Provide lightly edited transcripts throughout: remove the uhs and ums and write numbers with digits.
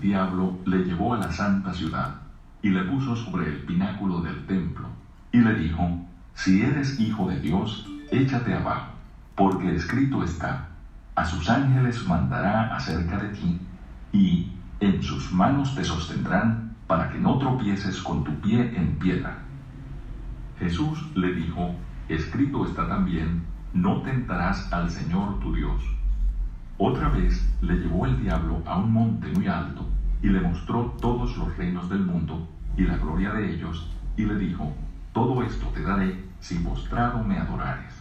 diablo le llevó a la santa ciudad, y le puso sobre el pináculo del templo, y le dijo: si eres hijo de Dios, échate abajo, porque escrito está: a sus ángeles mandará acerca de ti, y en sus manos te sostendrán, para que no tropieces con tu pie en piedra. Jesús le dijo: escrito está también: no tentarás al Señor tu Dios. Otra vez le llevó el diablo a un monte muy alto, y le mostró todos los reinos del mundo, y la gloria de ellos, y le dijo: todo esto te daré, si postrado me adorares.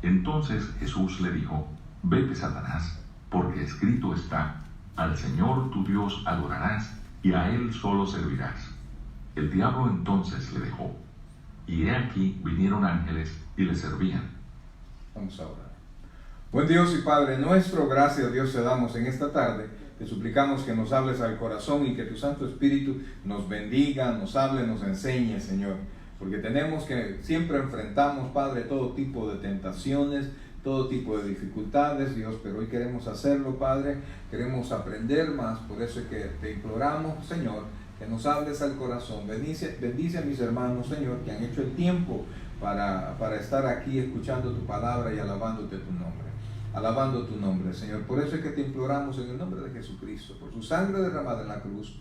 Entonces Jesús le dijo: vete, Satanás, porque escrito está: al Señor tu Dios adorarás, y a Él solo servirás. El diablo entonces le dejó, y he aquí vinieron ángeles y le servían. Vamos a orar. Buen Dios y Padre nuestro, gracias Dios te damos en esta tarde. Te suplicamos que nos hables al corazón y que tu Santo Espíritu nos bendiga, nos hable, nos enseñe, Señor. Porque tenemos que, siempre enfrentamos, Padre, todo tipo de tentaciones, todo tipo de dificultades, Dios, pero hoy queremos hacerlo, Padre, queremos aprender más, por eso es que te imploramos, Señor, que nos hables al corazón. Bendice a mis hermanos, Señor, que han hecho el tiempo para estar aquí escuchando tu palabra y alabándote tu nombre. Alabando tu nombre, Señor. Por eso es que te imploramos en el nombre de Jesucristo, por su sangre derramada en la cruz.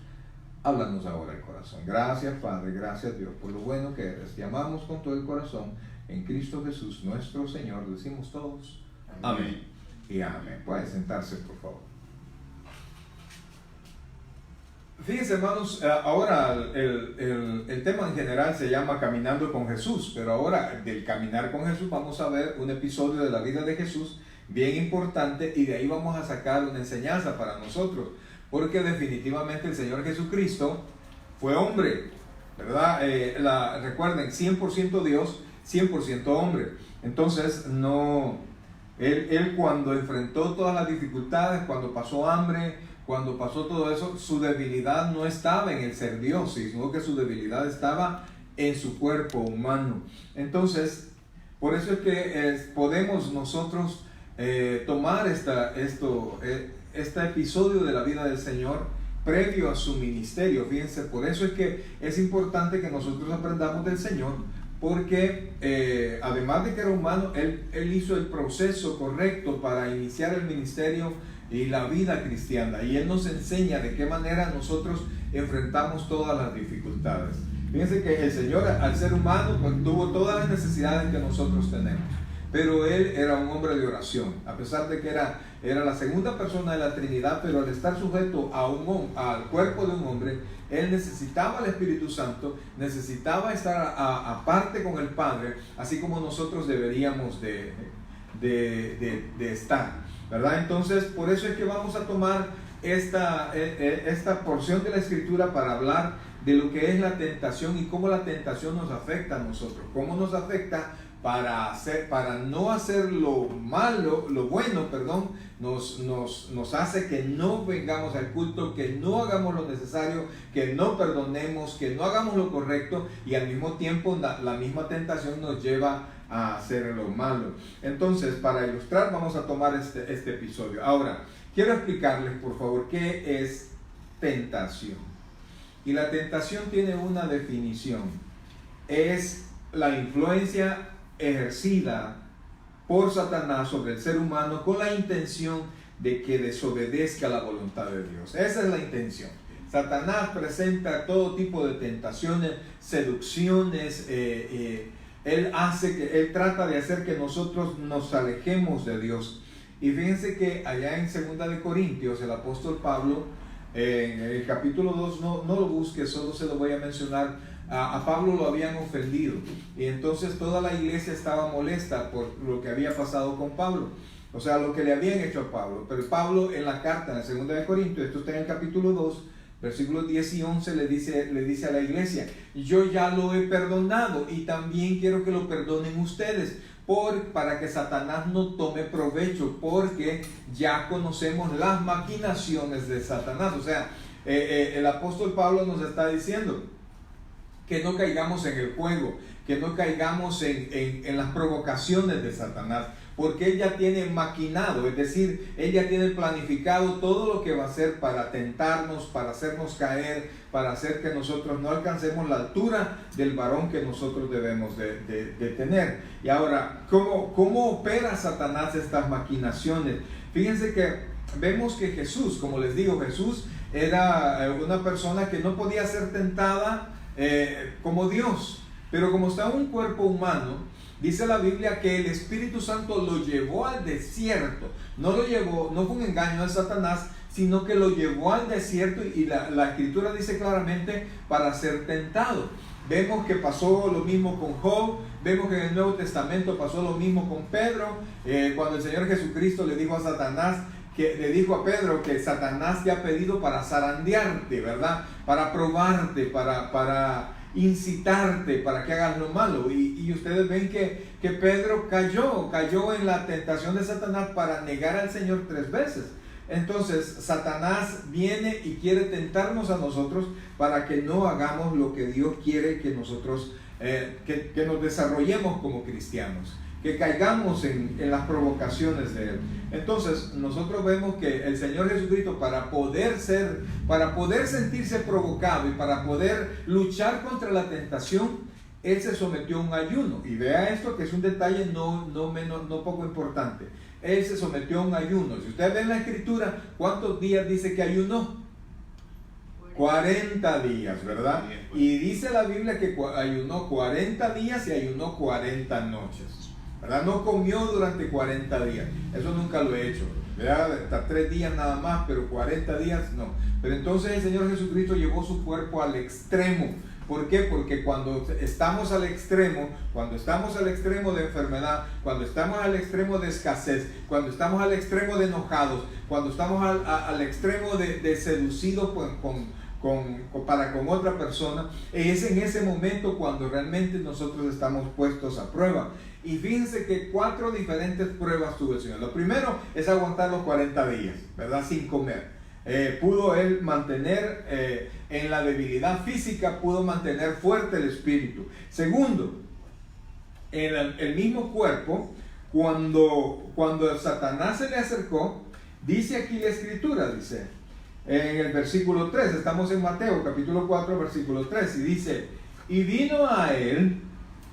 Háblanos ahora el corazón. Gracias, Padre, gracias, Dios, por lo bueno que eres. Te amamos con todo el corazón en Cristo Jesús, nuestro Señor. Decimos todos amén y amén. Pueden sentarse, por favor. Fíjense, hermanos, ahora el tema en general se llama Caminando con Jesús, pero ahora del caminar con Jesús vamos a ver un episodio de la vida de Jesús bien importante, y de ahí vamos a sacar una enseñanza para nosotros, porque definitivamente el Señor Jesucristo fue hombre, ¿verdad? Recuerden, 100% Dios, 100% hombre. Entonces, él cuando enfrentó todas las dificultades, cuando pasó hambre, cuando pasó todo eso, su debilidad no estaba en el ser Dios, sino que su debilidad estaba en su cuerpo humano. Entonces, por eso es que podemos nosotros tomar este episodio de la vida del Señor previo a su ministerio. Fíjense, por eso es que es importante que nosotros aprendamos del Señor, porque además de que era humano, él hizo el proceso correcto para iniciar el ministerio y la vida cristiana, y Él nos enseña de qué manera nosotros enfrentamos todas las dificultades. Fíjense que el Señor, al ser humano, pues, tuvo todas las necesidades que nosotros tenemos, pero Él era un hombre de oración, a pesar de que era la segunda persona de la Trinidad, pero al estar sujeto al cuerpo de un hombre, Él necesitaba el Espíritu Santo, necesitaba estar aparte con el Padre, así como nosotros deberíamos de estar, ¿verdad? Entonces, por eso es que vamos a tomar esta porción de la Escritura para hablar de lo que es la tentación y cómo la tentación nos afecta a nosotros, cómo nos afecta para no hacer lo malo, lo bueno, perdón, nos hace que no vengamos al culto, que no hagamos lo necesario, que no perdonemos, que no hagamos lo correcto, y al mismo tiempo la misma tentación nos lleva a hacer lo malo. Entonces, para ilustrar, vamos a tomar este episodio. Ahora, quiero explicarles, por favor, qué es tentación. Y la tentación tiene una definición: es la influencia ejercida por Satanás sobre el ser humano con la intención de que desobedezca la voluntad de Dios. Esa es la intención. Satanás presenta todo tipo de tentaciones, seducciones. Él trata de hacer que nosotros nos alejemos de Dios. Y fíjense que allá en 2 de Corintios, el apóstol Pablo, en el capítulo 2, no lo busque, solo se lo voy a mencionar. A Pablo lo habían ofendido, y entonces toda la iglesia estaba molesta por lo que había pasado con Pablo, o sea, lo que le habían hecho a Pablo. Pero Pablo, en la carta, en 2 de Corintios, esto está en el capítulo 2, versículos 10 y 11, le dice a la iglesia: yo ya lo he perdonado, y también quiero que lo perdonen ustedes, para que Satanás no tome provecho, porque ya conocemos las maquinaciones de Satanás. O sea, el apóstol Pablo nos está diciendo que no caigamos en el juego, que no caigamos en las provocaciones de Satanás, porque Él ya tiene maquinado, es decir, Él ya tiene planificado todo lo que va a hacer para tentarnos, para hacernos caer, para hacer que nosotros no alcancemos la altura del varón que nosotros debemos de tener. Y ahora, ¿cómo opera Satanás estas maquinaciones? Fíjense que vemos que Jesús, como les digo, Jesús era una persona que no podía ser tentada como Dios, pero como está en un cuerpo humano, dice la Biblia que el Espíritu Santo lo llevó al desierto. No fue un engaño de Satanás, sino que lo llevó al desierto, y la Escritura dice claramente para ser tentado. Vemos que pasó lo mismo con Job, vemos que en el Nuevo Testamento pasó lo mismo con Pedro, cuando el Señor Jesucristo le dijo a Satanás, que le dijo a Pedro que Satanás te ha pedido para zarandearte, ¿verdad? Para probarte, para incitarte, para que hagas lo malo. Y ustedes ven que Pedro cayó en la tentación de Satanás para negar al Señor 3 veces. Entonces Satanás viene y quiere tentarnos a nosotros para que no hagamos lo que Dios quiere que nosotros, que nos desarrollemos como cristianos, que caigamos en las provocaciones de Él. Entonces nosotros vemos que el Señor Jesucristo, para poder sentirse provocado y para poder luchar contra la tentación, Él se sometió a un ayuno. Y vea esto, que es un detalle no poco importante. Él se sometió a un ayuno. Si ustedes ven la Escritura, ¿cuántos días dice que ayunó? 40 días, ¿verdad? Y dice la Biblia que ayunó 40 días y ayunó 40 noches, ¿verdad? No comió durante 40 días. Eso nunca lo he hecho, ¿verdad? Hasta 3 días nada más, pero 40 días no. Pero entonces el Señor Jesucristo llevó su cuerpo al extremo. ¿Por qué? Porque cuando estamos al extremo de enfermedad, cuando estamos al extremo de escasez, cuando estamos al extremo de enojados, cuando estamos al extremo de seducidos para con otra persona, es en ese momento cuando realmente nosotros estamos puestos a prueba. Y fíjense que 4 diferentes pruebas tuvo el Señor. Lo primero es aguantar los 40 días, ¿verdad? Sin comer. Pudo Él mantener en la debilidad física, pudo mantener fuerte el espíritu. Segundo, en el mismo cuerpo, cuando Satanás se le acercó, dice aquí la Escritura, dice en el versículo 3, estamos en Mateo capítulo 4 versículo 3, y dice: y vino a él,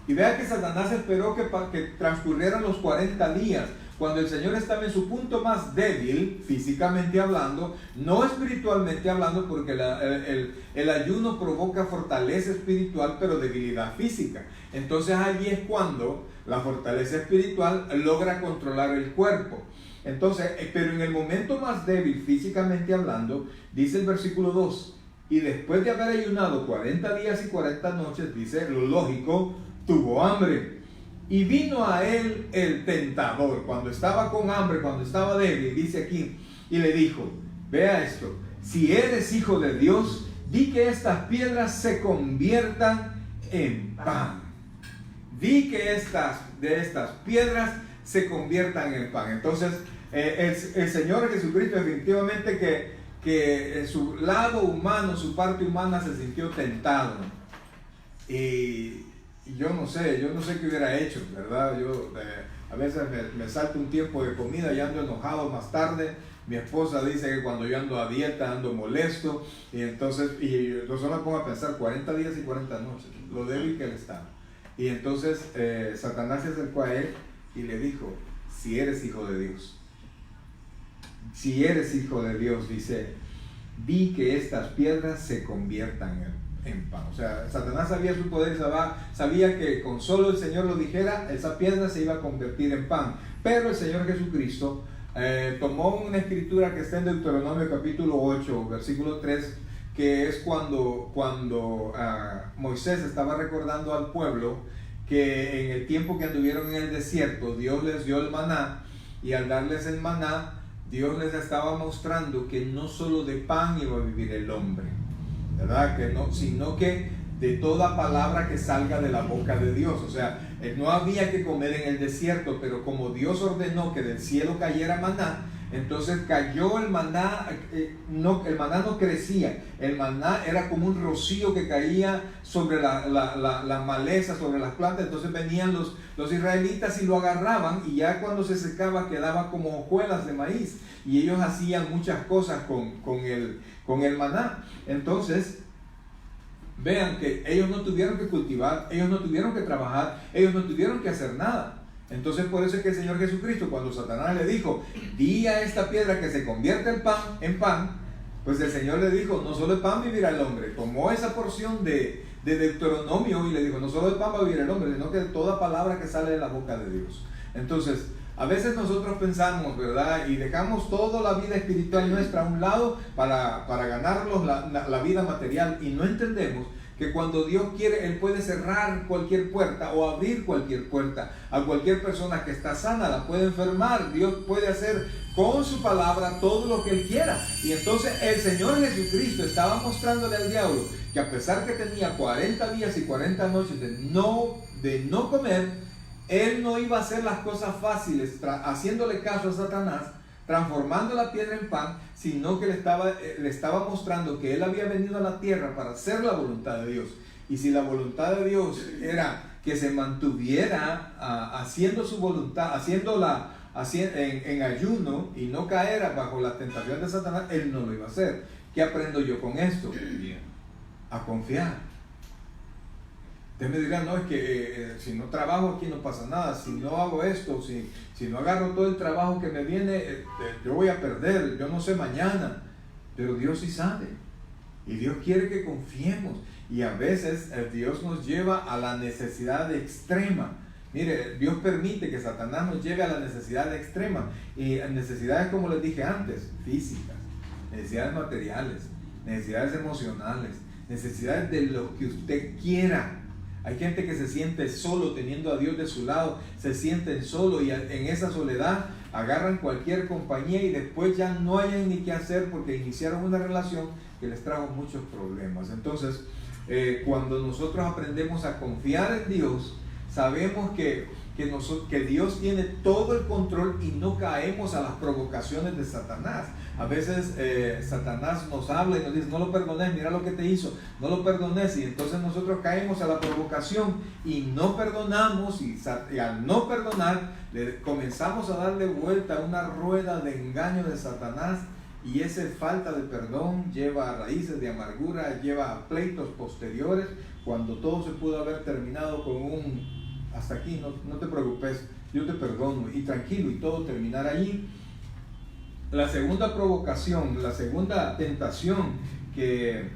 y vea que Satanás esperó que transcurrieran los 40 días, cuando el Señor estaba en su punto más débil, físicamente hablando, no espiritualmente hablando, porque el ayuno provoca fortaleza espiritual, pero debilidad física. Entonces allí es cuando la fortaleza espiritual logra controlar el cuerpo. Entonces, pero en el momento más débil, físicamente hablando, dice el versículo 2, y después de haber ayunado 40 días y 40 noches, dice, lo lógico, tuvo hambre. Y vino a él el tentador, cuando estaba con hambre, cuando estaba débil, dice aquí, y le dijo, vea esto, si eres hijo de Dios, di que estas piedras se conviertan en pan. Di que de estas piedras se conviertan en pan. Entonces, el Señor Jesucristo definitivamente que en su lado humano, su parte humana, se sintió tentado. Y yo no sé qué hubiera hecho, ¿verdad? Yo a veces me salto un tiempo de comida y ando enojado más tarde. Mi esposa dice que cuando yo ando a dieta ando molesto, y entonces, y yo solo me pongo a pensar 40 días y 40 noches, lo débil que él estaba. Y entonces Satanás se acercó a él y le dijo, si eres hijo de Dios, dice, di que estas piedras se conviertan en pan. O sea, Satanás sabía su poder, sabía que con solo el Señor lo dijera, esa piedra se iba a convertir en pan. Pero el Señor Jesucristo tomó una escritura que está en Deuteronomio capítulo 8, versículo 3, que es cuando Moisés estaba recordando al pueblo que en el tiempo que anduvieron en el desierto, Dios les dio el maná, y al darles el maná, Dios les estaba mostrando que no solo de pan iba a vivir el hombre, ¿verdad? Que no, sino que de toda palabra que salga de la boca de Dios. O sea, no había que comer en el desierto, pero como Dios ordenó que del cielo cayera maná, Entonces cayó el maná, el maná no crecía, el maná era como un rocío que caía sobre la maleza, sobre las plantas. Entonces venían los israelitas y lo agarraban, y ya cuando se secaba quedaba como hojuelas de maíz, y ellos hacían muchas cosas con el maná. Entonces vean que ellos no tuvieron que cultivar, ellos no tuvieron que trabajar, ellos no tuvieron que hacer nada. Entonces por eso es que el Señor Jesucristo, cuando Satanás le dijo, di a esta piedra que se convierta en pan, pues el Señor le dijo, no solo de pan vivirá el hombre. Tomó esa porción de Deuteronomio y le dijo, no solo de pan va a vivir el hombre, sino que de toda palabra que sale de la boca de Dios. Entonces, a veces nosotros pensamos, ¿verdad? Y dejamos toda la vida espiritual nuestra a un lado para ganarnos la vida material, y no entendemos que cuando Dios quiere, Él puede cerrar cualquier puerta o abrir cualquier puerta. A cualquier persona que está sana la puede enfermar. Dios puede hacer con su palabra todo lo que Él quiera. Y entonces el Señor Jesucristo estaba mostrándole al diablo que a pesar que tenía 40 días y 40 noches de no comer, Él no iba a hacer las cosas fáciles haciéndole caso a Satanás, transformando la piedra en pan, sino que le estaba mostrando que Él había venido a la tierra para hacer la voluntad de Dios. Y si la voluntad de Dios era que se mantuviera haciendo su voluntad, haciéndola en ayuno y no caer bajo la tentación de Satanás, Él no lo iba a hacer. ¿Qué aprendo yo con esto? A confiar. Ustedes me dirán, no, es que si no trabajo aquí no pasa nada, si no hago esto, si no agarro todo el trabajo que me viene, yo voy a perder, yo no sé mañana. Pero Dios sí sabe, y Dios quiere que confiemos, y a veces Dios nos lleva a la necesidad extrema. Mire, Dios permite que Satanás nos lleve a la necesidad extrema, y necesidades, como les dije antes, físicas, necesidades materiales, necesidades emocionales, necesidades de lo que usted quiera. Hay gente que se siente solo teniendo a Dios de su lado, se sienten solo, y en esa soledad agarran cualquier compañía y después ya no hayan ni qué hacer porque iniciaron una relación que les trajo muchos problemas. Entonces, cuando nosotros aprendemos a confiar en Dios, sabemos que Dios tiene todo el control y no caemos a las provocaciones de Satanás. A veces Satanás nos habla y nos dice, no lo perdones, mira lo que te hizo, no lo perdones, y entonces nosotros caemos a la provocación y no perdonamos, y al no perdonar comenzamos a darle vuelta a una rueda de engaño de Satanás, y esa falta de perdón lleva a raíces de amargura, lleva a pleitos posteriores, cuando todo se pudo haber terminado con un hasta aquí, no te preocupes, yo te perdono, y tranquilo, y todo terminar allí. La segunda provocación, la segunda tentación que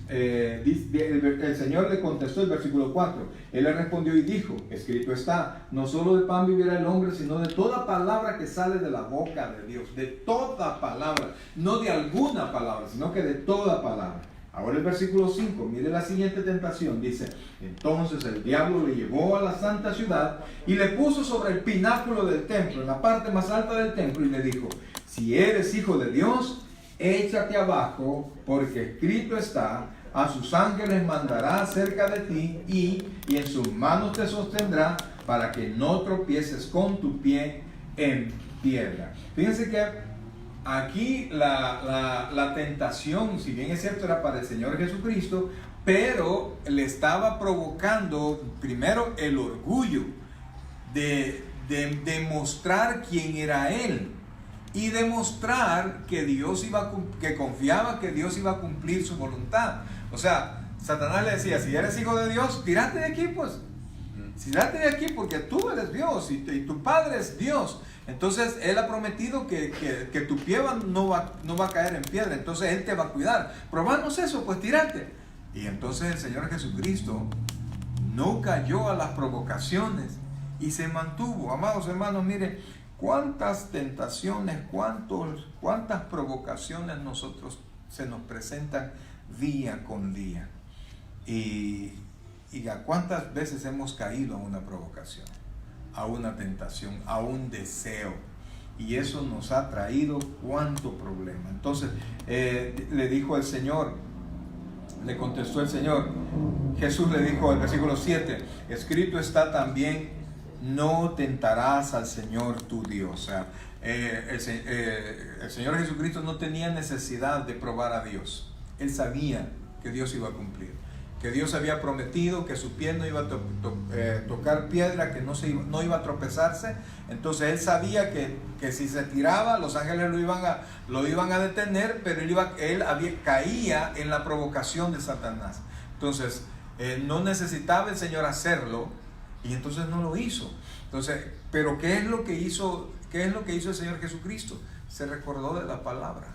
el Señor le contestó, el versículo 4, Él le respondió y dijo, escrito está, no solo de pan vivirá el hombre, sino de toda palabra que sale de la boca de Dios, de toda palabra, no de alguna palabra, sino que de toda palabra. Ahora el versículo 5, mire la siguiente tentación, dice, entonces el diablo le llevó a la santa ciudad y le puso sobre el pináculo del templo, en la parte más alta del templo, y le dijo, si eres hijo de Dios, échate abajo, porque escrito está, a sus ángeles mandará cerca de ti, y en sus manos te sostendrá, para que no tropieces con tu pie en piedra. Fíjense que aquí la tentación, si bien es cierto, era para el Señor Jesucristo, pero le estaba provocando primero el orgullo de demostrar quién era Él, y demostrar que que confiaba que Dios iba a cumplir su voluntad. O sea, Satanás le decía, si eres hijo de Dios, tírate de aquí, pues. Tírate de aquí porque tú eres Dios y tu Padre es Dios. Entonces Él ha prometido que tu pie no va a caer en piedra, entonces Él te va a cuidar. Probanos eso, pues tírate. Y entonces el Señor Jesucristo no cayó a las provocaciones y se mantuvo. Amados hermanos, mire, cuántas tentaciones, cuántas provocaciones se nos presentan día con día. Y a cuántas veces hemos caído a una provocación, a una tentación, a un deseo, y eso nos ha traído cuánto problema. Entonces le dijo el Señor, le contestó el Señor, Jesús le dijo en el versículo 7, escrito está también, no tentarás al Señor tu Dios. O sea, el Señor Jesucristo no tenía necesidad de probar a Dios. Él sabía que Dios iba a cumplir, que Dios había prometido que su pie no iba a tocar piedra, que no iba a tropezarse. Entonces él sabía que si se tiraba, los ángeles lo iban a detener, pero caía en la provocación de Satanás. Entonces no necesitaba el Señor hacerlo, y entonces no lo hizo. Entonces, pero ¿qué es lo que hizo el Señor Jesucristo? Se recordó de la palabra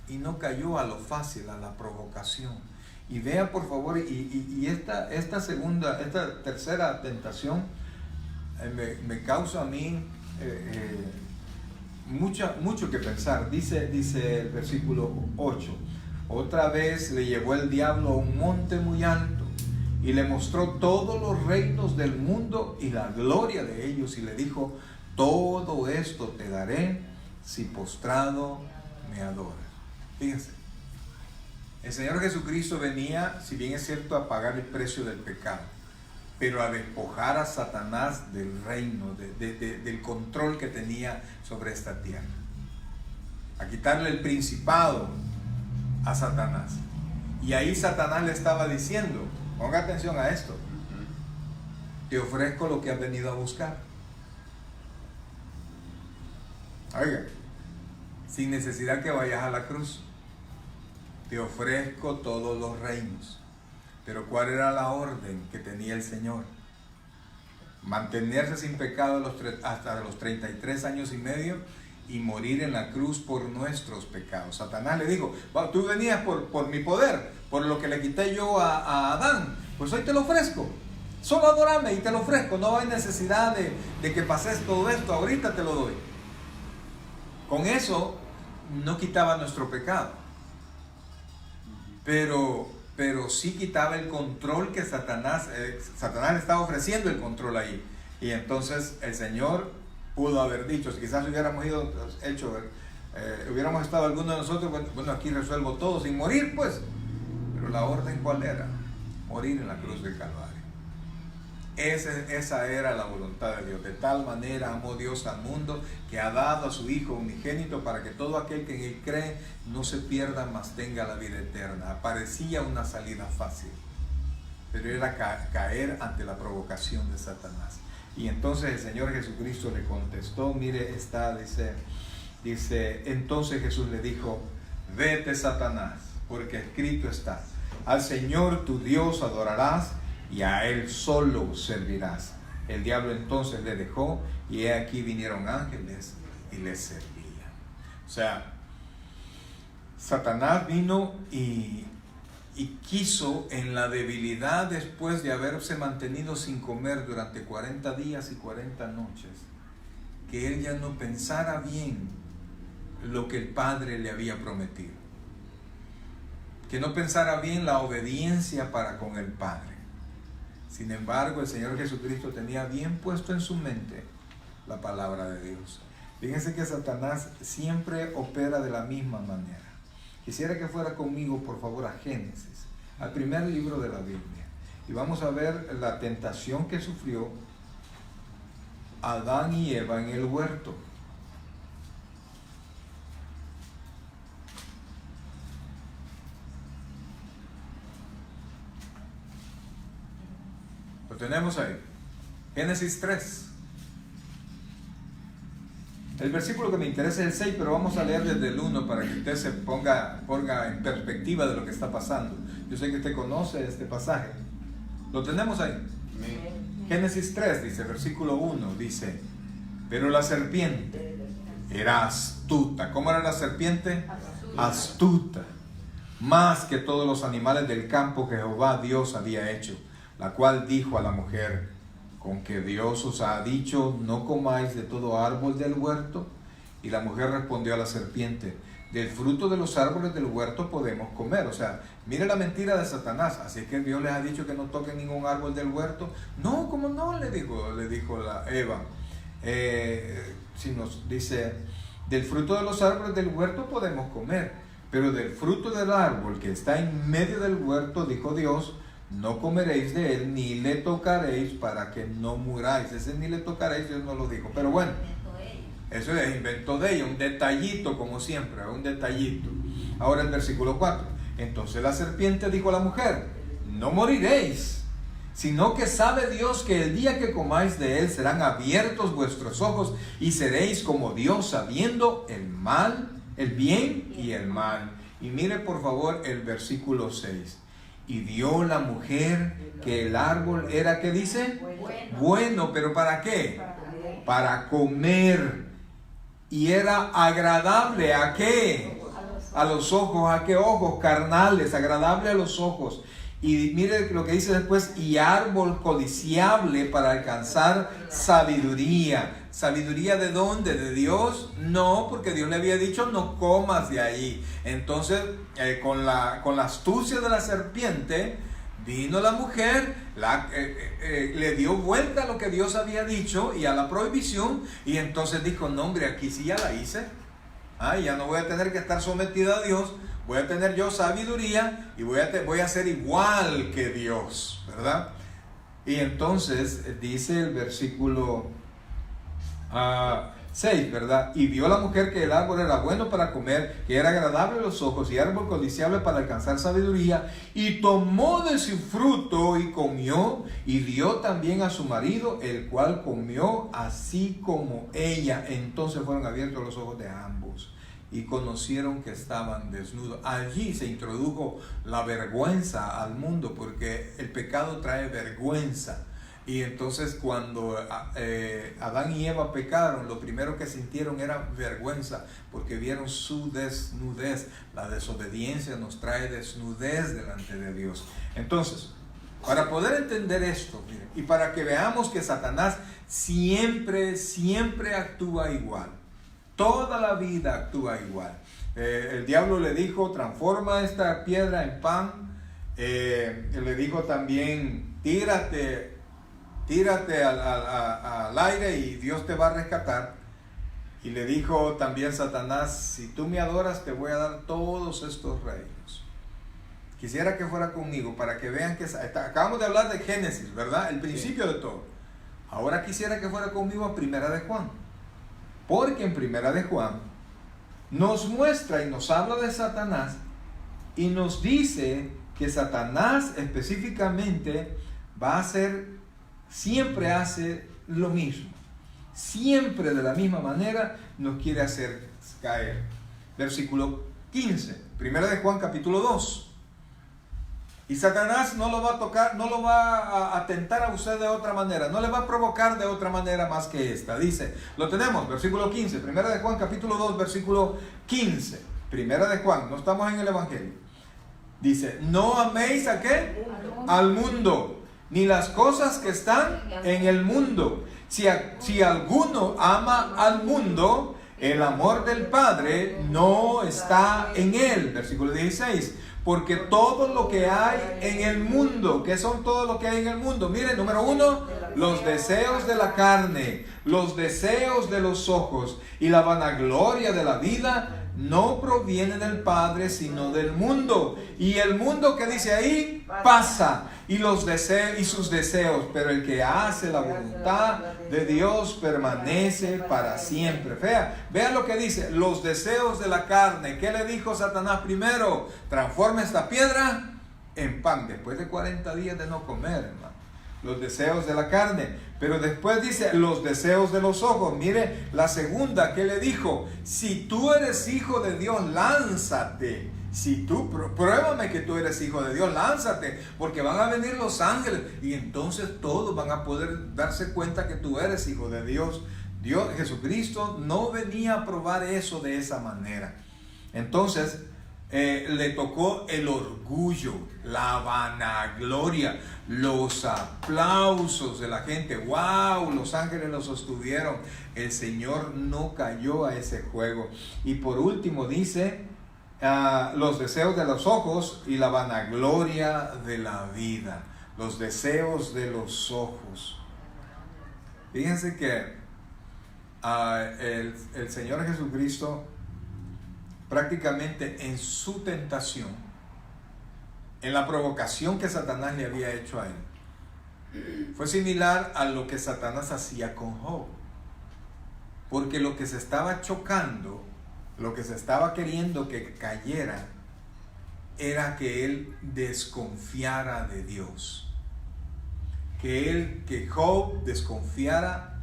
y no cayó a lo fácil, a la provocación. Y vea por favor, y esta tercera tentación me causa a mí mucho que pensar. Dice el versículo 8: otra vez le llevó el diablo a un monte muy alto y le mostró todos los reinos del mundo y la gloria de ellos, y le dijo: todo esto te daré si postrado me adoras. Fíjense, el Señor Jesucristo venía, si bien es cierto, a pagar el precio del pecado, pero a despojar a Satanás del reino, del control que tenía sobre esta tierra, a quitarle el principado a Satanás. Y ahí Satanás le estaba diciendo, ponga atención a esto: te ofrezco lo que has venido a buscar. Oiga, sin necesidad que vayas a la cruz, te ofrezco todos los reinos. Pero ¿cuál era la orden que tenía el Señor? Mantenerse sin pecado hasta los 33 años y medio y morir en la cruz por nuestros pecados. Satanás le dijo: tú venías por mi poder, por lo que le quité yo a Adán, pues hoy te lo ofrezco. Solo adórame y te lo ofrezco. No hay necesidad de que pases todo esto, ahorita te lo doy. Con eso no quitaba nuestro pecado, pero sí quitaba el control que Satanás le estaba ofreciendo el control ahí. Y entonces el Señor pudo haber dicho, si quizás hubiéramos hubiéramos estado algunos de nosotros, bueno, aquí resuelvo todo sin morir, pues. Pero la orden, ¿cuál era? Morir en la cruz del Calvario. Esa era la voluntad de Dios. De tal manera amó Dios al mundo, que ha dado a su Hijo unigénito, para que todo aquel que en Él cree no se pierda, mas tenga la vida eterna. Parecía una salida fácil, pero era caer ante la provocación de Satanás. Y entonces el Señor Jesucristo le contestó, mire, dice, entonces Jesús le dijo: vete, Satanás, porque escrito está: al Señor tu Dios adorarás y a Él solo servirás. El diablo entonces le dejó, y he aquí vinieron ángeles y le servían. O sea, Satanás vino y quiso, en la debilidad, después de haberse mantenido sin comer durante 40 días y 40 noches, que él ya no pensara bien lo que el Padre le había prometido, que no pensara bien la obediencia para con el Padre. Sin embargo, el Señor Jesucristo tenía bien puesto en su mente la palabra de Dios. Fíjense que Satanás siempre opera de la misma manera. Quisiera que fuera conmigo, por favor, a Génesis, al primer libro de la Biblia, y vamos a ver la tentación que sufrió Adán y Eva en el huerto. Lo tenemos ahí, Génesis 3. El versículo que me interesa es el 6, pero vamos a leer desde el 1 para que usted se ponga en perspectiva de lo que está pasando. Yo sé que usted conoce este pasaje. Lo tenemos ahí. Génesis 3 dice, versículo 1, dice: pero la serpiente era astuta. ¿Cómo era la serpiente? Astuta, más que todos los animales del campo que Jehová Dios había hecho, la cual dijo a la mujer: ¿con que Dios os ha dicho, no comáis de todo árbol del huerto? Y la mujer respondió a la serpiente: del fruto de los árboles del huerto podemos comer. O sea, mire la mentira de Satanás. Así que Dios les ha dicho que no toquen ningún árbol del huerto. No, ¿cómo no? Le dijo la Eva. Si nos dice, del fruto de los árboles del huerto podemos comer, pero del fruto del árbol que está en medio del huerto, dijo Dios, no comeréis de él, ni le tocaréis, para que no muráis. Ese ni le tocaréis, Dios no lo dijo. Pero bueno, Eso es invento de ella, un detallito como siempre, un detallito. Ahora el versículo 4. Entonces la serpiente dijo a la mujer: no moriréis, sino que sabe Dios que el día que comáis de él serán abiertos vuestros ojos y seréis como Dios, sabiendo el mal, el bien y el mal. Y mire por favor el versículo 6. Y vio la mujer que el árbol era, ¿qué dice? Bueno, pero ¿para qué? Para comer. Y era agradable, ¿a qué? A los ojos. ¿A qué ojos? Carnales, agradable a los ojos. Y mire lo que dice después: y árbol codiciable para alcanzar sabiduría. ¿Sabiduría de dónde? ¿De Dios? No, porque Dios le había dicho no comas de ahí. Entonces, con la astucia de la serpiente, vino la mujer, le dio vuelta a lo que Dios había dicho y a la prohibición, y entonces dijo: no, hombre, aquí sí ya la hice. Ya no voy a tener que estar sometida a Dios, voy a tener yo sabiduría y voy a ser igual que Dios, ¿verdad? Y entonces dice el versículo 6, ¿verdad? Y vio la mujer que el árbol era bueno para comer, que era agradable a los ojos y árbol codiciable para alcanzar sabiduría, y tomó de su fruto y comió, y dio también a su marido, el cual comió así como ella. Entonces fueron abiertos los ojos de ambos y conocieron que estaban desnudos. Allí se introdujo la vergüenza al mundo, porque el pecado trae vergüenza. Y entonces cuando Adán y Eva pecaron, lo primero que sintieron era vergüenza, porque vieron su desnudez. La desobediencia nos trae desnudez delante de Dios. Entonces, para poder entender esto, miren, y para que veamos que Satanás siempre actúa igual, toda la vida actúa igual. El diablo le dijo: transforma esta piedra en pan. Le dijo también: tírate al aire y Dios te va a rescatar. Y le dijo también Satanás: si tú me adoras, te voy a dar todos estos reinos. Quisiera que fuera conmigo para que vean que acabamos de hablar de Génesis, ¿verdad? El principio de todo. Ahora quisiera que fuera conmigo a Primera de Juan, porque en Primera de Juan nos muestra y nos habla de Satanás y nos dice que Satanás específicamente siempre hace lo mismo, siempre de la misma manera nos quiere hacer caer. Versículo 15, Primera de Juan capítulo 2. Y Satanás no lo va a tocar, no lo va a tentar a usted de otra manera, no le va a provocar de otra manera más que esta. Dice, lo tenemos, versículo 15, Primera de Juan capítulo 2, versículo 15. Primera de Juan, no estamos en el Evangelio. Dice: no améis ¿a qué? Al mundo, ni las cosas que están en el mundo. Si alguno ama al mundo, el amor del Padre no está en él. Versículo 16. Porque todo lo que hay en el mundo, ¿qué son todo lo que hay en el mundo? Miren, número 1, los deseos de la carne, los deseos de los ojos y la vanagloria de la vida no proviene del Padre, sino del mundo. Y el mundo, que dice ahí, pasa, y los deseos y sus deseos, pero el que hace la voluntad de Dios permanece para siempre. Vea lo que dice: los deseos de la carne. ¿Qué le dijo Satanás primero? Transforma esta piedra en pan, después de 40 días de no comer, hermano. Los deseos de la carne. Pero después dice los deseos de los ojos. Mire la segunda, ¿qué le dijo? Si tú eres hijo de Dios, lánzate. Si tú, pruébame que tú eres hijo de Dios, lánzate, porque van a venir los ángeles y entonces todos van a poder darse cuenta que tú eres hijo de Dios. Jesucristo no venía a probar eso de esa manera. Entonces le tocó el orgullo, la vanagloria, los aplausos de la gente. ¡Wow! Los ángeles lo sostuvieron. El Señor no cayó a ese juego. Y por último dice: los deseos de los ojos y la vanagloria de la vida. Los deseos de los ojos. Fíjense que el Señor Jesucristo, prácticamente en su tentación, en la provocación que Satanás le había hecho a él, fue similar a lo que Satanás hacía con Job. porque lo que se estaba chocando, lo que se estaba queriendo que cayera, era que él desconfiara de Dios. Que Job desconfiara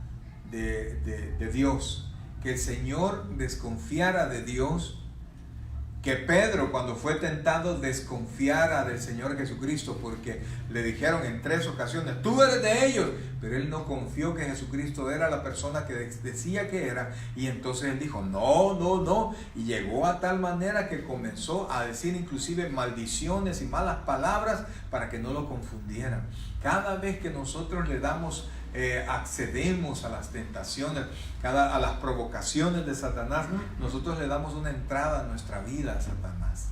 de Dios. Que el Señor desconfiara de Dios. Que Pedro, cuando fue tentado, desconfiara del Señor Jesucristo, porque le dijeron en 3 ocasiones, tú eres de ellos, pero él no confió que Jesucristo era la persona que decía que era, y entonces él dijo, no, y llegó a tal manera que comenzó a decir inclusive maldiciones y malas palabras para que no lo confundieran. Cada vez que nosotros le damos accedemos a las tentaciones, a las provocaciones de Satanás, nosotros le damos una entrada a nuestra vida a Satanás.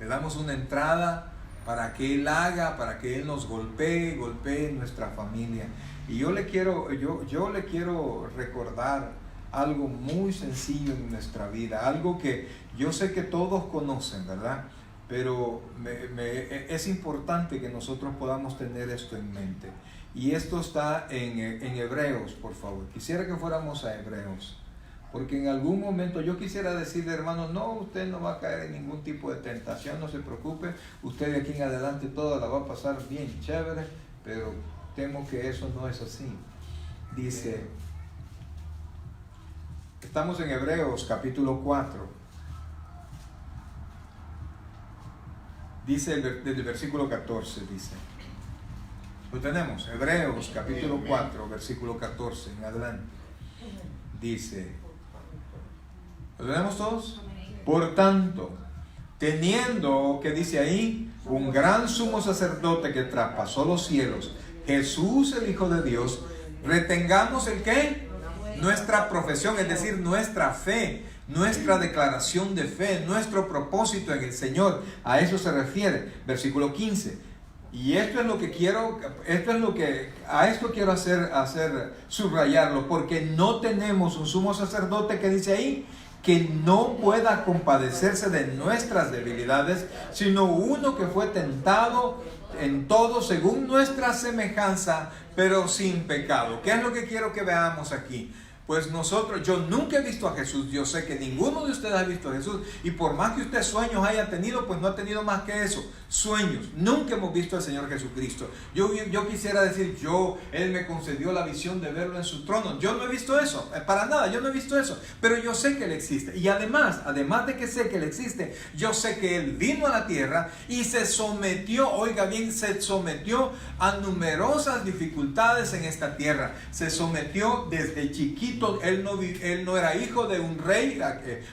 Le damos una entrada para que él haga, para que él nos golpee nuestra familia. Y yo le quiero recordar algo muy sencillo en nuestra vida, algo que yo sé que todos conocen, ¿verdad? Pero es importante que nosotros podamos tener esto en mente. Y esto está en Hebreos, por favor. Quisiera que fuéramos a Hebreos. Porque en algún momento yo quisiera decirle, hermano, no, usted no va a caer en ningún tipo de tentación, no se preocupe. Usted de aquí en adelante toda la va a pasar bien chévere, pero temo que eso no es así. Dice, estamos en Hebreos capítulo 4. Dice desde el versículo 14, dice. Lo tenemos, Hebreos capítulo 4, versículo 14 en adelante. Dice, ¿lo tenemos todos? Por tanto, teniendo, ¿qué dice ahí? Un gran sumo sacerdote que traspasó los cielos, Jesús el Hijo de Dios, retengamos ¿el qué? Nuestra profesión, es decir, nuestra fe, nuestra declaración de fe, nuestro propósito en el Señor. A eso se refiere, versículo 15. Y esto es lo que quiero, a esto quiero hacer subrayarlo, porque no tenemos un sumo sacerdote que dice ahí que no pueda compadecerse de nuestras debilidades, sino uno que fue tentado en todo según nuestra semejanza, pero sin pecado. ¿Qué es lo que quiero que veamos aquí? Pues yo nunca he visto a Jesús, yo sé que ninguno de ustedes ha visto a Jesús, y por más que usted sueños haya tenido, pues no ha tenido más que eso, sueños. Nunca hemos visto al Señor Jesucristo. Yo quisiera decir, Él me concedió la visión de verlo en su trono. Yo no he visto eso, para nada, yo no he visto eso, pero yo sé que Él existe. Y además de que sé que Él existe, yo sé que Él vino a la tierra y se sometió, oiga bien, se sometió a numerosas dificultades en esta tierra. Se sometió desde chiquito. Él no era hijo de un rey.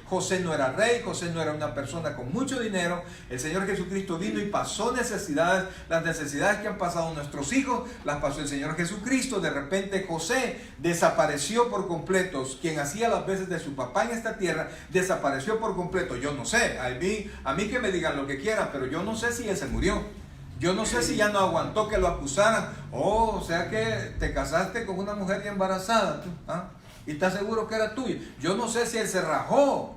José no era rey, José no era una persona con mucho dinero. El Señor Jesucristo vino y pasó necesidades. Las necesidades que han pasado nuestros hijos las pasó el Señor Jesucristo. De repente José desapareció por completo. Quien hacía las veces de su papá en esta tierra desapareció por completo. Yo no sé, a mí que me digan lo que quieran, pero yo no sé si él se murió. Yo no sé si ya no aguantó que lo acusaran. O sea que te casaste con una mujer ya embarazada, y estás seguro que era tuya. Yo no sé si él se rajó,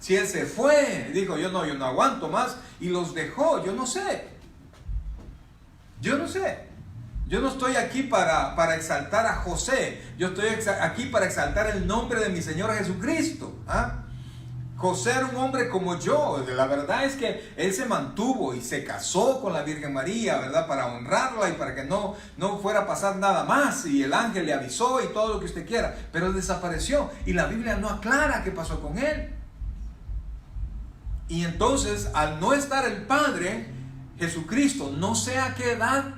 si él se fue, dijo yo no aguanto más y los dejó. Yo no sé. Yo no estoy aquí para exaltar a José. Yo estoy aquí para exaltar el nombre de mi Señor Jesucristo. José era un hombre como yo. La verdad es que él se mantuvo y se casó con la Virgen María, ¿verdad? Para honrarla y para que no fuera a pasar nada más. Y el ángel le avisó y todo lo que usted quiera. Pero él desapareció y la Biblia no aclara qué pasó con él. Y entonces, al no estar el Padre, Jesucristo, no sé a qué edad,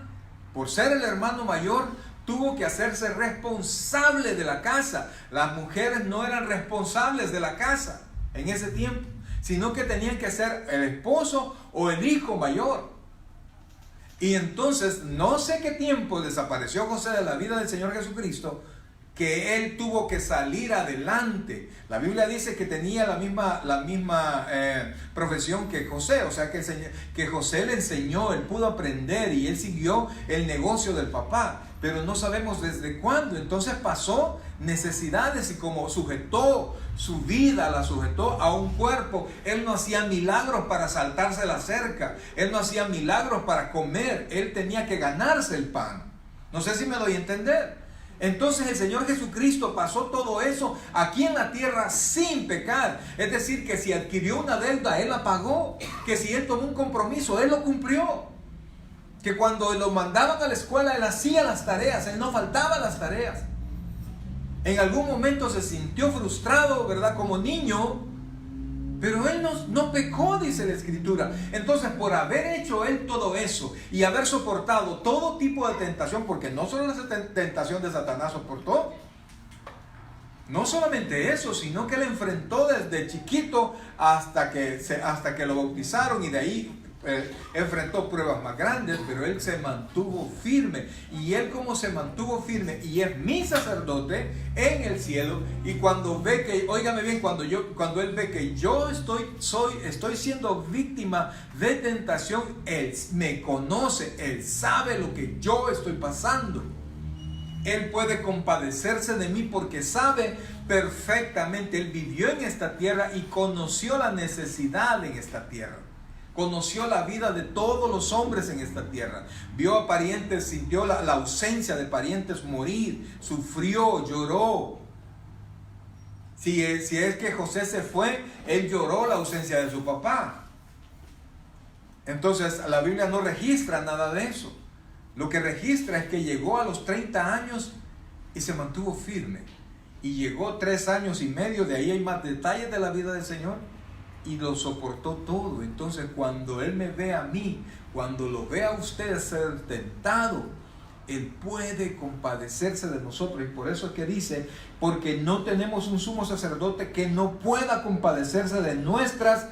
por ser el hermano mayor, tuvo que hacerse responsable de la casa. Las mujeres no eran responsables de la casa en ese tiempo, sino que tenían que ser el esposo o el hijo mayor. Y entonces no sé qué tiempo desapareció José de la vida del Señor Jesucristo, que él tuvo que salir adelante. La Biblia dice que tenía la misma profesión que José, o sea que José le enseñó, él pudo aprender y él siguió el negocio del papá, pero no sabemos desde cuándo. Entonces pasó necesidades y como sujetó su vida, la sujetó a un cuerpo. Él no hacía milagros para saltarse la cerca, él no hacía milagros para comer, él tenía que ganarse el pan. No sé si me doy a entender. Entonces el Señor Jesucristo pasó todo eso aquí en la tierra sin pecar. Es decir, que si adquirió una deuda, Él la pagó. Que si Él tomó un compromiso, Él lo cumplió. Que cuando lo mandaban a la escuela, Él hacía las tareas, Él no faltaba a las tareas. En algún momento se sintió frustrado, ¿verdad? Como niño, pero Él no pecó, dice la Escritura. Entonces, por haber hecho Él todo eso y haber soportado todo tipo de tentación, porque no solo la tentación de Satanás soportó, no solamente eso, sino que Él enfrentó desde chiquito hasta que lo bautizaron, y de ahí enfrentó pruebas más grandes, pero Él se mantuvo firme. Y Él, como se mantuvo firme y es mi sacerdote en el cielo, y cuando ve que, óigame bien, cuando Él ve que yo estoy siendo víctima de tentación, Él me conoce, Él sabe lo que yo estoy pasando. Él puede compadecerse de mí porque sabe perfectamente. Él vivió en esta tierra y conoció la necesidad en esta tierra. Conoció la vida de todos los hombres en esta tierra. Vio a parientes, sintió la ausencia de parientes morir. Sufrió, lloró. Si es que José se fue, él lloró la ausencia de su papá. Entonces la Biblia no registra nada de eso. Lo que registra es que llegó a los 30 años y se mantuvo firme. Y llegó 3 años y medio, de ahí hay más detalles de la vida del Señor. Y lo soportó todo. Entonces, cuando Él me ve a mí, cuando lo ve a usted ser tentado, Él puede compadecerse de nosotros. Y por eso es que dice, porque no tenemos un sumo sacerdote que no pueda compadecerse de nuestras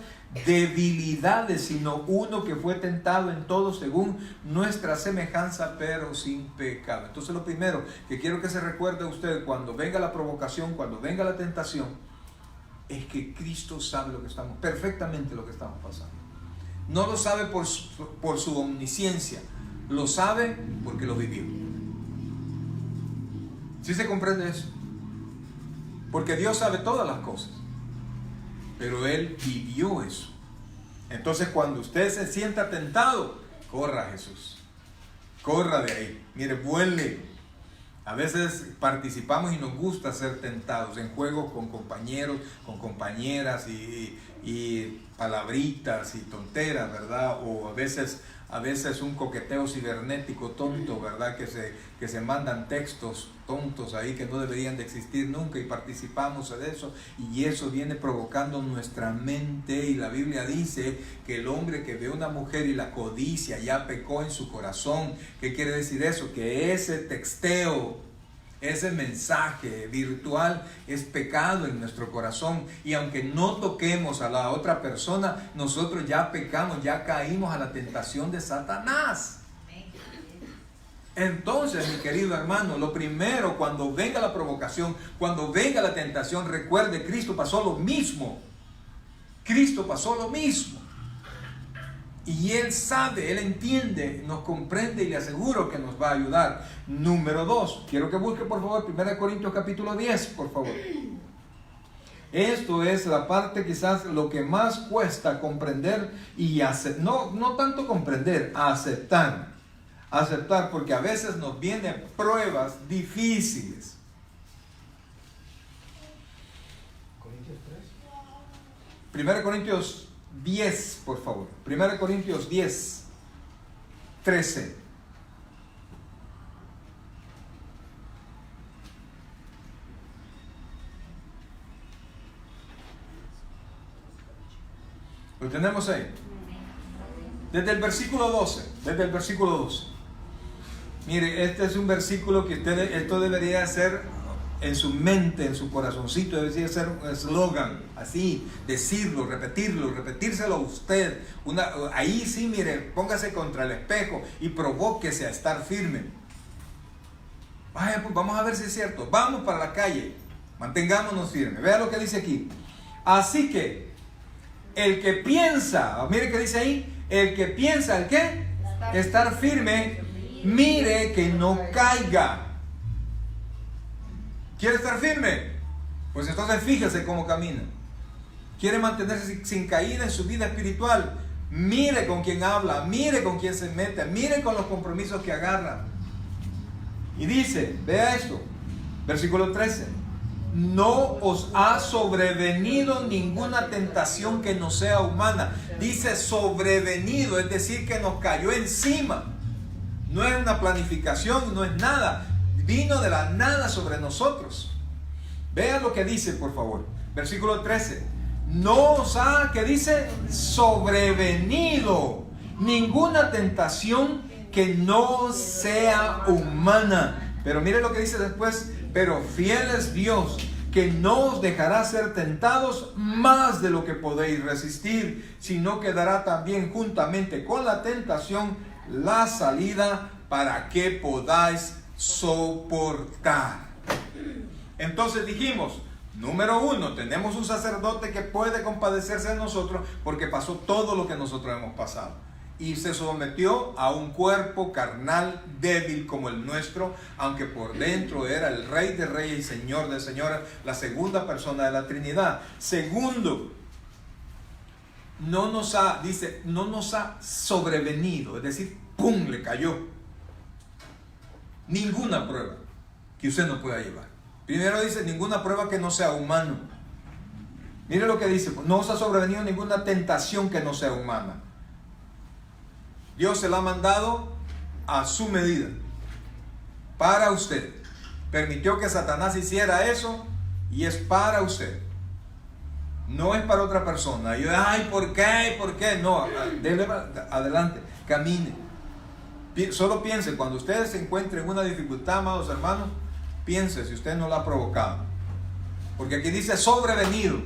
debilidades, sino uno que fue tentado en todo según nuestra semejanza, pero sin pecado. Entonces, lo primero que quiero que se recuerde a usted cuando venga la provocación, cuando venga la tentación, es que Cristo sabe perfectamente lo que estamos pasando. No lo sabe por su omnisciencia, lo sabe porque lo vivió. ¿Sí se comprende eso? Porque Dios sabe todas las cosas, pero Él vivió eso. Entonces, cuando usted se sienta tentado, corra a Jesús, corra de ahí, mire, vuele. A veces participamos y nos gusta ser tentados en juegos con compañeros, con compañeras y palabritas y tonteras, ¿verdad? O a veces un coqueteo cibernético tonto, ¿verdad? Que se mandan textos tontos ahí que no deberían de existir nunca, y participamos de eso, y eso viene provocando nuestra mente. Y la Biblia dice que el hombre que ve a una mujer y la codicia ya pecó en su corazón. ¿Qué quiere decir eso? Que ese texteo, ese mensaje virtual es pecado en nuestro corazón, y aunque no toquemos a la otra persona, nosotros ya pecamos, ya caímos a la tentación de Satanás. Entonces, mi querido hermano, lo primero, cuando venga la provocación, cuando venga la tentación, recuerde, Cristo pasó lo mismo. Cristo pasó lo mismo. Y Él sabe, Él entiende, nos comprende, y le aseguro que nos va a ayudar. Número 2, quiero que busque por favor 1 Corintios capítulo 10, por favor. Esto es la parte, quizás lo que más cuesta comprender y no tanto comprender, aceptar, porque a veces nos vienen pruebas difíciles. Corintios 3. 1 Corintios 10, por favor. 1 Corintios 10, 13. Lo tenemos ahí. Desde el versículo 12. Mire, este es un versículo que esto debería ser en su mente, en su corazoncito, debería ser un eslogan, así, decirlo, repetírselo a usted. Ahí sí, mire, póngase contra el espejo y provóquese a estar firme. Vaya, pues vamos a ver si es cierto. Vamos para la calle, mantengámonos firmes. Vea lo que dice aquí. Así que el que piensa, mire que dice ahí, el que piensa, ¿el qué? Estar firme, mire que no caiga. ¿Quiere estar firme? Pues entonces fíjese cómo camina. ¿Quiere mantenerse sin caída en su vida espiritual? Mire con quién habla, mire con quién se mete, mire con los compromisos que agarra. Y dice, vea esto, Versículo 13. No os ha sobrevenido ninguna tentación que no sea humana. Dice sobrevenido, es decir, que nos cayó encima. No es una planificación, no es nada. Vino de la nada sobre nosotros. Vean lo que dice, por favor. Versículo 13. No os ha, ¿qué dice? Sobrevenido ninguna tentación que no sea humana. Pero mire lo que dice después. Pero fiel es Dios, que no os dejará ser tentados más de lo que podéis resistir, sino que dará también juntamente con la tentación la salida para que podáis soportar. Entonces dijimos, número 1, tenemos un sacerdote que puede compadecerse de nosotros porque pasó todo lo que nosotros hemos pasado. Y se sometió a un cuerpo carnal débil como el nuestro, aunque por dentro era el Rey de Reyes y Señor de Señores, la segunda persona de la Trinidad. Segundo, no nos ha sobrevenido, es decir, ¡pum!, le cayó ninguna prueba que usted no pueda llevar. Primero dice, ninguna prueba que no sea humano. Mire lo que dice, no os ha sobrevenido ninguna tentación que no sea humana. Dios se la ha mandado a su medida, para usted. Permitió que Satanás hiciera eso y es para usted. No es para otra persona. Y yo, ay, ¿por qué? ¿Por qué? No, dele adelante, camine. Solo piense, cuando usted se encuentre en una dificultad, amados hermanos, piense si usted no la ha provocado. Porque aquí dice sobrevenido.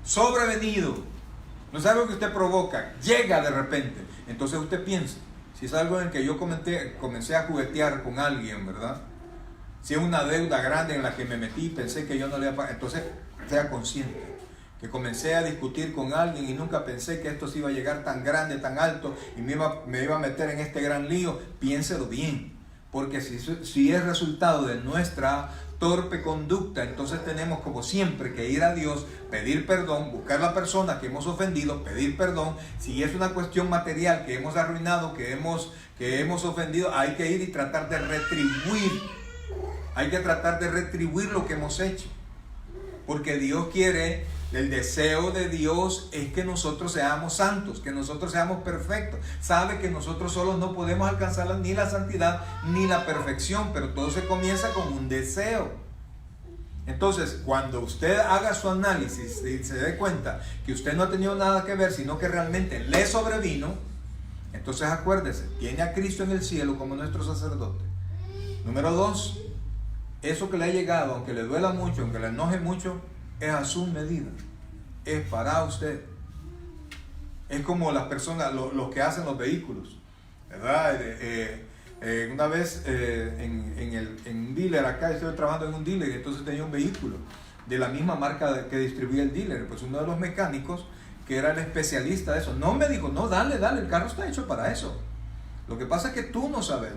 Sobrevenido. No es algo que usted provoca, llega de repente. Entonces usted piensa, si es algo en que yo comencé a juguetear con alguien, ¿verdad? Si es una deuda grande en la que me metí, pensé que yo no le iba a pagar. Entonces, sea consciente que comencé a discutir con alguien y nunca pensé que esto se iba a llegar tan grande, tan alto, y me iba a meter en este gran lío. Piénselo bien, porque si es resultado de nuestra torpe conducta, entonces tenemos como siempre que ir a Dios, pedir perdón, buscar la persona que hemos ofendido, pedir perdón. Si es una cuestión material que hemos arruinado, que hemos ofendido, hay que ir y tratar de retribuir. Hay que tratar de retribuir lo que hemos hecho, porque Dios quiere, el deseo de Dios es que nosotros seamos santos, que nosotros seamos perfectos. Sabe que nosotros solos no podemos alcanzar ni la santidad ni la perfección, pero todo se comienza con un deseo. Entonces, cuando usted haga su análisis y se dé cuenta que usted no ha tenido nada que ver, sino que realmente le sobrevino, entonces acuérdese, tiene a Cristo en el cielo como nuestro sacerdote. Número 2, eso que le ha llegado, aunque le duela mucho, aunque le enoje mucho, es a su medida, es para usted. Es como las personas, los que hacen los vehículos, ¿verdad? Una vez en un dealer, acá estoy trabajando en un dealer, y entonces tenía un vehículo de la misma marca que distribuía el dealer. Pues uno de los mecánicos, que era el especialista de eso, no me dijo, no, dale, el carro está hecho para eso. Lo que pasa es que tú no sabes,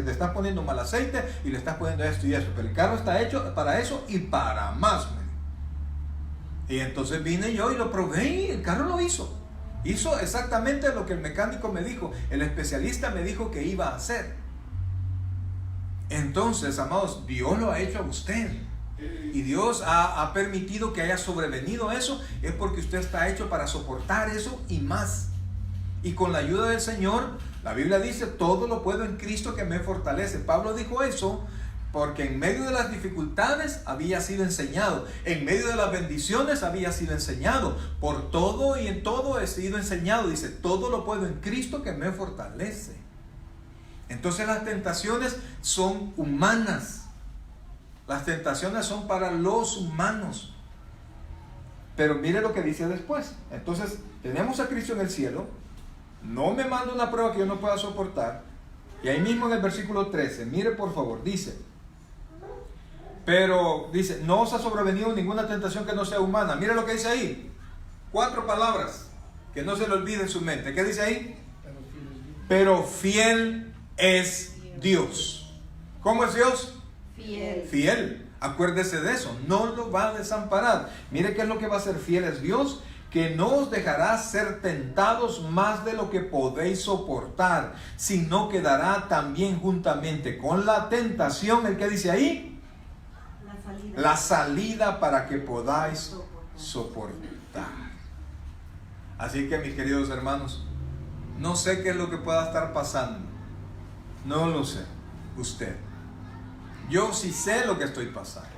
le estás poniendo mal aceite y le estás poniendo esto y eso, pero el carro está hecho para eso y para más. Y entonces vine yo y lo probé y el carro lo hizo. Hizo exactamente lo que el mecánico me dijo, el especialista me dijo que iba a hacer. Entonces, amados, Dios lo ha hecho a usted. Y Dios ha permitido que haya sobrevenido eso, es porque usted está hecho para soportar eso y más. Y con la ayuda del Señor, la Biblia dice, todo lo puedo en Cristo que me fortalece. Pablo dijo eso porque en medio de las dificultades había sido enseñado, en medio de las bendiciones había sido enseñado, por todo y en todo he sido enseñado. Dice, todo lo puedo en Cristo que me fortalece. Entonces las tentaciones son humanas, las tentaciones son para los humanos. Pero mire lo que dice después. Entonces tenemos a Cristo en el cielo, no me manda una prueba que yo no pueda soportar. Y ahí mismo en el versículo 13, mire por favor, dice, pero dice, no os ha sobrevenido ninguna tentación que no sea humana. Mire lo que dice ahí, 4 palabras que no se le olvide en su mente. ¿Qué dice ahí? Pero fiel es Dios. ¿Cómo es Dios? Fiel. Fiel. Acuérdese de eso, no lo va a desamparar. Mire qué es lo que va a ser fiel es Dios, que no os dejará ser tentados más de lo que podéis soportar, sino que dará también juntamente con la tentación, ¿el que dice ahí? La salida para que podáis soportar. Así que, mis queridos hermanos, no sé qué es lo que pueda estar pasando. No lo sé. Usted. Yo sí sé lo que estoy pasando.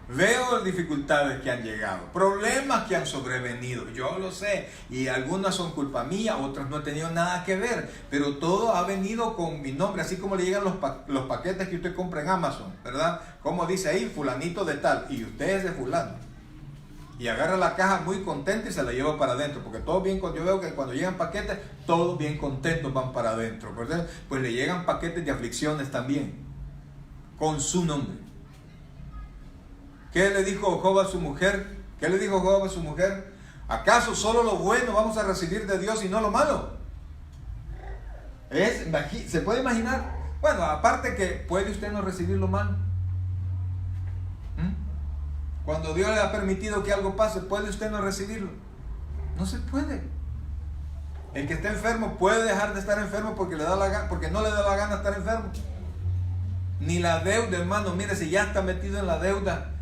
Veo dificultades que han llegado, problemas que han sobrevenido, yo lo sé, y algunas son culpa mía, otras no he tenido nada que ver, pero todo ha venido con mi nombre, así como le llegan los paquetes que usted compra en Amazon, ¿verdad? Como dice ahí, fulanito de tal, y usted es de fulano, y agarra la caja muy contento y se la lleva para adentro, porque todos bien, yo veo que cuando llegan paquetes, todos bien contentos van para adentro, ¿verdad? Pues le llegan paquetes de aflicciones también, con su nombre. ¿Qué le dijo Job a su mujer? ¿Qué le dijo Job a su mujer? ¿Acaso solo lo bueno vamos a recibir de Dios y no lo malo? ¿Se puede imaginar? Bueno, aparte que puede usted no recibir lo malo. Cuando Dios le ha permitido que algo pase, ¿puede usted no recibirlo? No se puede. El que está enfermo puede dejar de estar enfermo porque no le da la gana estar enfermo. Ni la deuda, hermano. Mire, si ya está metido en la deuda,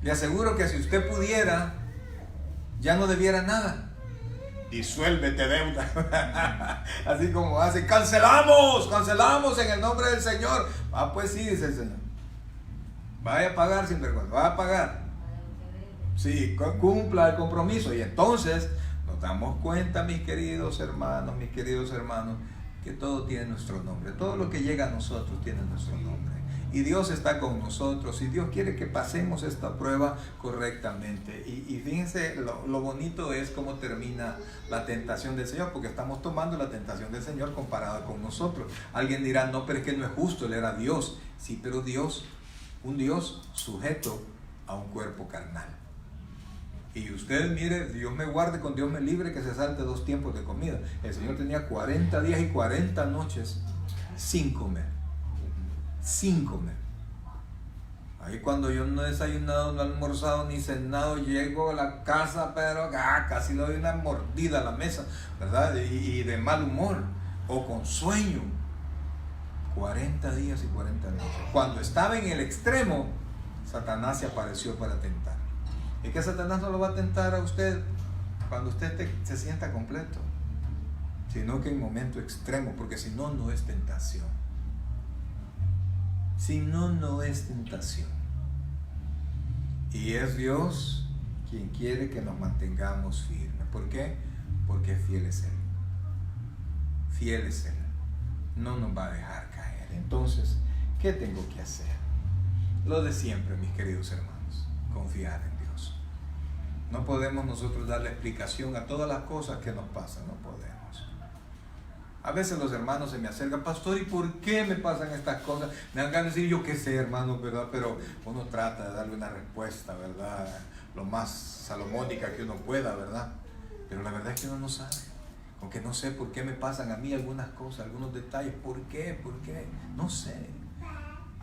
le aseguro que si usted pudiera, ya no debiera nada. Disuélvete deuda. Así como hace, cancelamos en el nombre del Señor. Ah, pues sí, dice el Señor. Vaya a pagar sin vergüenza, vaya a pagar. Sí, cumpla el compromiso. Y entonces nos damos cuenta, mis queridos hermanos, que todo tiene nuestro nombre. Todo lo que llega a nosotros tiene nuestro nombre. Y Dios está con nosotros y Dios quiere que pasemos esta prueba correctamente. Y fíjense, lo bonito es cómo termina la tentación del Señor, porque estamos tomando la tentación del Señor comparada con nosotros. Alguien dirá, no, pero es que no es justo, Él era Dios. Sí, pero Dios, un Dios sujeto a un cuerpo carnal. Y usted mire, Dios me guarde, con Dios me libre que se salte 2 tiempos de comida. El Señor tenía 40 días y 40 noches sin comer. Sin comer. Ahí cuando yo no he desayunado, no he almorzado ni cenado, llego a la casa, pero casi le doy una mordida a la mesa, ¿verdad? Y de mal humor o con sueño. 40 días y 40 noches. Cuando estaba en el extremo, Satanás se apareció para tentar. Es que Satanás no lo va a tentar a usted cuando usted se sienta completo, sino que en momento extremo, porque si no, no es tentación. Si no, no es tentación. Y es Dios quien quiere que nos mantengamos firmes. ¿Por qué? Porque fiel es Él. Fiel es Él. No nos va a dejar caer. Entonces, ¿qué tengo que hacer? Lo de siempre, mis queridos hermanos. Confiar en Dios. No podemos nosotros darle explicación a todas las cosas que nos pasan. No podemos. A veces los hermanos se me acercan, pastor, ¿y por qué me pasan estas cosas? Me dan ganas de decir, yo qué sé, hermano, ¿verdad? Pero uno trata de darle una respuesta, ¿verdad? Lo más salomónica que uno pueda, ¿verdad? Pero la verdad es que uno no sabe. Aunque no sé por qué me pasan a mí algunas cosas, algunos detalles. ¿Por qué? ¿Por qué? No sé.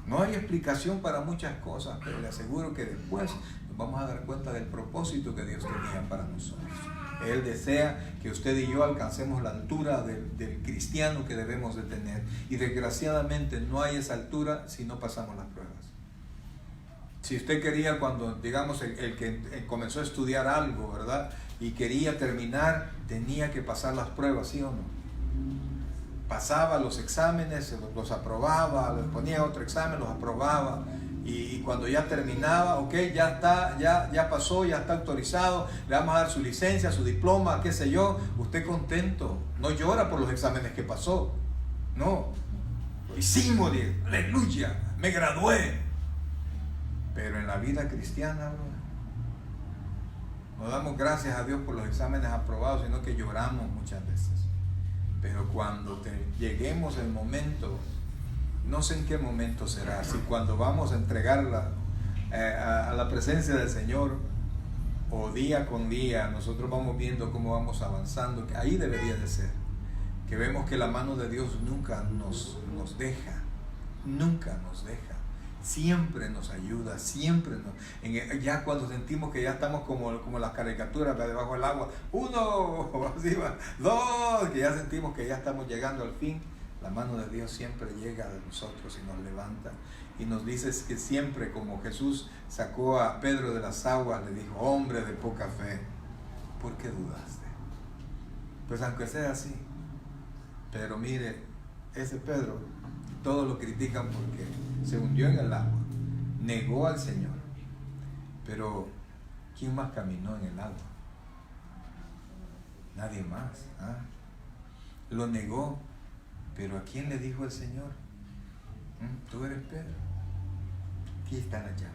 No hay explicación para muchas cosas, pero le aseguro que después nos vamos a dar cuenta del propósito que Dios tenía para nosotros. Él desea que usted y yo alcancemos la altura del cristiano que debemos de tener. Y desgraciadamente no hay esa altura si no pasamos las pruebas. Si usted quería, cuando digamos el que comenzó a estudiar algo, ¿verdad? Y quería terminar, tenía que pasar las pruebas, ¿sí o no? Pasaba los exámenes, los aprobaba, les ponía otro examen, los aprobaba. Y cuando ya terminaba, ok, ya está, ya pasó, ya está autorizado, le vamos a dar su licencia, su diploma, qué sé yo, usted contento, no llora por los exámenes que pasó, no, lo hicimos, aleluya, me gradué. Pero en la vida cristiana, no damos gracias a Dios por los exámenes aprobados, sino que lloramos muchas veces. Pero cuando lleguemos el momento, no sé en qué momento será, si cuando vamos a entregarla a la presencia del Señor, o día con día, nosotros vamos viendo cómo vamos avanzando, que ahí debería de ser, que vemos que la mano de Dios nunca nos deja, siempre nos ayuda, siempre ya cuando sentimos que ya estamos como las caricaturas debajo del agua, 1, así va, 2, que ya sentimos que ya estamos llegando al fin, la mano de Dios siempre llega a nosotros y nos levanta y nos dice que siempre, como Jesús sacó a Pedro de las aguas, le dijo: hombre de poca fe, ¿por qué dudaste? Pues aunque sea así, pero mire, ese Pedro, todos lo critican porque se hundió en el agua, negó al Señor, pero ¿quién más caminó en el agua? Nadie más, ¿ah? Lo negó, pero ¿a quién le dijo el Señor? Tú eres Pedro, aquí está la llave.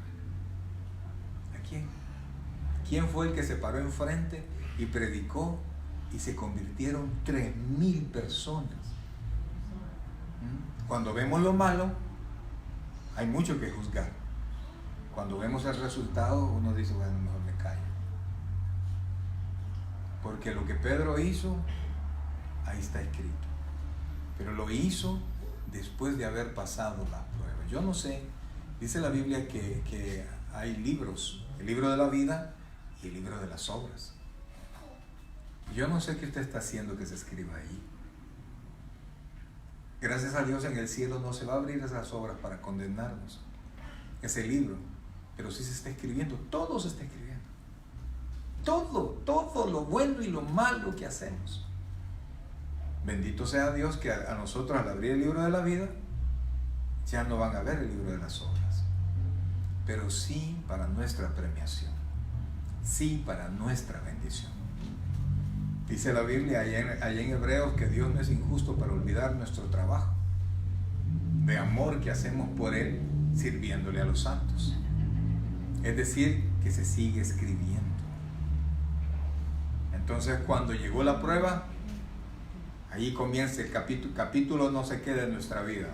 ¿A quién? ¿Quién fue el que se paró enfrente y predicó y se convirtieron 3,000 personas? Cuando vemos lo malo, hay mucho que juzgar. Cuando vemos el resultado, uno dice: bueno, mejor me callo. Porque lo que Pedro hizo, ahí está escrito. Pero lo hizo después de haber pasado la prueba. Yo no sé, dice la Biblia que hay libros, el libro de la vida y el libro de las obras. Yo no sé qué usted está haciendo que se escriba ahí. Gracias a Dios en el cielo no se va a abrir esas obras para condenarnos, ese libro, pero sí se está escribiendo, todo se está escribiendo. Todo lo bueno y lo malo que hacemos. Bendito sea Dios que a nosotros, al abrir el libro de la vida, ya no van a ver el libro de las obras, pero sí para nuestra premiación, sí para nuestra bendición. Dice la Biblia allá en Hebreos que Dios no es injusto para olvidar nuestro trabajo de amor que hacemos por Él sirviéndole a los santos. Es decir, que se sigue escribiendo. Entonces, cuando llegó la prueba, ahí comienza el capítulo no sé qué de nuestra vida.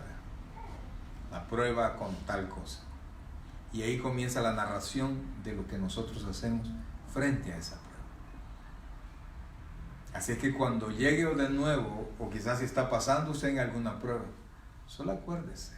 La prueba con tal cosa. Y ahí comienza la narración de lo que nosotros hacemos frente a esa prueba. Así es que cuando llegue de nuevo, o quizás si está pasando usted en alguna prueba, solo acuérdese